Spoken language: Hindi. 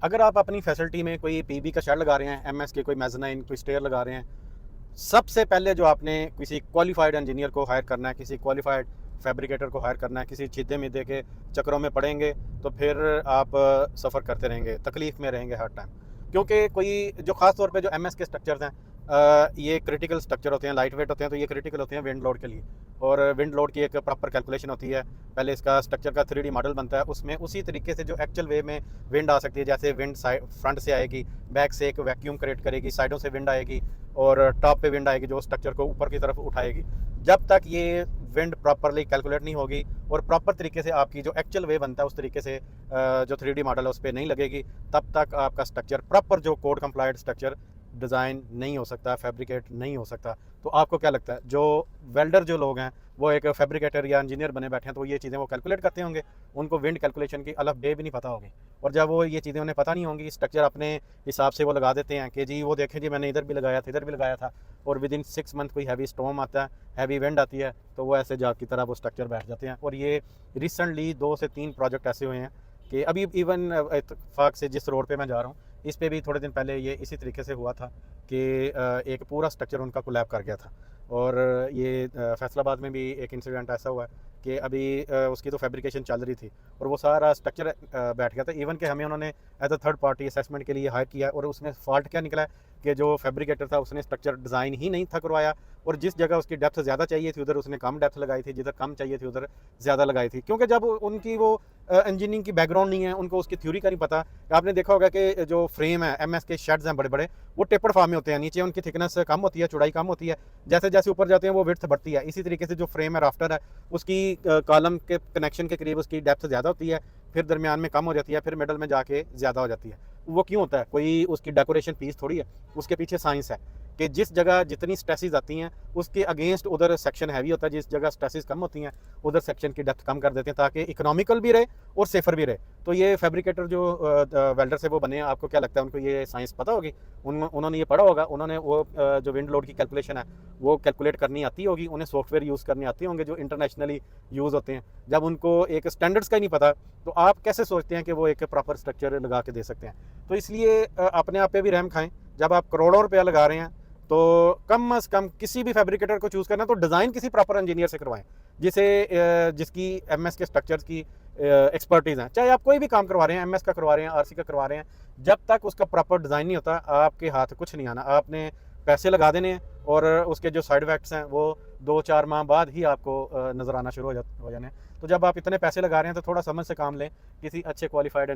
अगर आप अपनी फैसिलिटी में कोई पीबी का शेड लगा रहे हैं, एमएस के कोई मेज़नाइन कोई स्टेयर लगा रहे हैं, सबसे पहले जो आपने किसी क्वालिफाइड इंजीनियर को हायर करना है, किसी क्वालिफाइड फैब्रिकेटर को हायर करना है। किसी छिद्दे मिद्दे के चक्करों में पड़ेंगे तो फिर आप सफ़र करते रहेंगे, तकलीफ़ में रहेंगे हर टाइम। क्योंकि कोई जो ख़ास तौर पे जो एमएस के स्ट्रक्चर्स हैं, ये क्रिटिकल स्ट्रक्चर होते हैं, लाइट वेट होते हैं, तो ये क्रिटिकल होते हैं विंड लोड के लिए। और विंड लोड की एक प्रॉपर कैलकुलेशन होती है। पहले इसका स्ट्रक्चर का 3D मॉडल बनता है, उसमें उसी तरीके से जो एक्चुअल वे में विंड आ सकती है, जैसे विंड साइड फ्रंट से आएगी, बैक से एक वैक्यूम क्रिएट करेगी, साइडों से विंड आएगी और टॉप पे विंड आएगी जो स्ट्रक्चर को ऊपर की तरफ उठाएगी। जब तक ये विंड प्रॉपरली कैलकुलेट नहीं होगी और प्रॉपर तरीके से आपकी जो एक्चुअल वे बनता है उस तरीके से जो 3D मॉडल है उस पर नहीं लगेगी, तब तक आपका स्ट्रक्चर प्रॉपर जो कोड कंप्लाइड स्ट्रक्चर डिज़ाइन नहीं हो सकता, फैब्रिकेट नहीं हो सकता। तो आपको क्या लगता है, जो वेल्डर जो लोग हैं वो एक फैब्रिकेटर या इंजीनियर बने बैठे हैं, तो ये चीज़ें वो कैलकुलेट करते होंगे, उनको विंड कैलकुलेशन की अलग बे भी नहीं पता होगी। और जब वो ये चीज़ें उन्हें पता नहीं होंगी, स्ट्रक्चर अपने हिसाब से वो लगा देते हैं कि जी वो देखें जी मैंने इधर भी लगाया था, इधर भी लगाया था, और विद इन 6 मंथ कोई हैवी स्टॉर्म आता है, हैवी विंड आती है, तो वो ऐसे जाग की तरह वो स्ट्रक्चर बैठ जाते हैं। और ये रिसेंटली 2 से 3 प्रोजेक्ट ऐसे हुए हैं कि अभी इवन इत्तेफाक से जिस रोड पे मैं जा रहा हूँ, इस पे भी थोड़े दिन पहले ये इसी तरीके से हुआ था कि एक पूरा स्ट्रक्चर उनका कोलैप कर गया था। और ये फैसलाबाद में भी एक इंसिडेंट ऐसा हुआ है कि अभी उसकी तो फैब्रिकेशन चल रही थी और वो सारा स्ट्रक्चर बैठ गया था। इवन कि हमें उन्होंने as a third party assessment के लिए हायर किया, और उसमें फॉल्ट क्या निकला है कि जो फैब्रिकेटर था उसने स्ट्रक्चर डिज़ाइन ही नहीं था करवाया, और जिस जगह उसकी डेप्थ ज़्यादा चाहिए थी उधर उसने कम डेप्थ लगाई थी, जिधर कम चाहिए थी उधर ज़्यादा लगाई थी। क्योंकि जब उनकी वो इंजीनियरिंग की बैकग्राउंड नहीं है, उनको उसकी थ्योरी का नहीं पता। आपने देखा होगा कि जो फ्रेम है एमएस के शेड्स हैं बड़े बड़े, वो टेपर्ड फॉर्म में होते हैं, नीचे उनकी थिकनेस कम होती है, चौड़ाई कम होती है, जैसे जैसे ऊपर जाते हैं वो विड्थ बढ़ती है। इसी तरीके से जो फ्रेम है राफ्टर है, उसकी कॉलम के कनेक्शन के करीब उसकी डेप्थ ज़्यादा होती है, फिर दरमियान में कम हो जाती है, फिर मिडल में जाके ज़्यादा हो जाती है। वो क्यों होता है? कोई उसकी डेकोरेशन पीस थोड़ी है, उसके पीछे साइंस है कि जिस जगह जितनी स्ट्रेसेस आती हैं उसके अगेंस्ट उधर सेक्शन हैवी होता है, जिस जगह स्ट्रेसेस कम होती हैं उधर सेक्शन की डेप्थ कम कर देते हैं ताकि इकोनॉमिकल भी रहे और सेफर भी रहे। तो ये फैब्रिकेटर जो वेल्डर से वो बने हैं, आपको क्या लगता है उनको ये साइंस पता होगी? उन्होंने ये पढ़ा होगा, उन्होंने वो जो विंड लोड की कैलकुलेशन है वो कैलकुलेट करनी आती होगी, उन्हें सॉफ्टवेयर यूज़ करने आते होंगे जो इंटरनेशनली यूज़ होते हैं। जब उनको एक स्टैंडर्ड्स का ही नहीं पता, तो आप कैसे सोचते हैं कि वो एक प्रॉपर स्ट्रक्चर लगा के दे सकते हैं? तो इसलिए अपने आप पे भी रहम खाएं। जब आप करोड़ों रुपया लगा रहे हैं तो कम अज़ कम किसी भी फैब्रिकेटर को चूज़ करना तो डिज़ाइन किसी प्रॉपर इंजीनियर से करवाएं, जिसे जिसकी एमएस के स्ट्रक्चर्स की एक्सपर्टीज़ हैं। चाहे आप कोई भी काम करवा रहे हैं, एमएस का करवा रहे हैं, आरसी का करवा रहे हैं, जब तक उसका प्रॉपर डिज़ाइन नहीं होता आपके हाथ कुछ नहीं आना। आपने पैसे लगा देने हैं और उसके जो साइड इफेक्ट्स हैं वो 2-4 माह बाद ही आपको नज़र आना शुरू हो जाने हैं। तो जब आप इतने पैसे लगा रहे हैं तो थोड़ा समझ से काम लें, किसी अच्छे क्वालिफाइड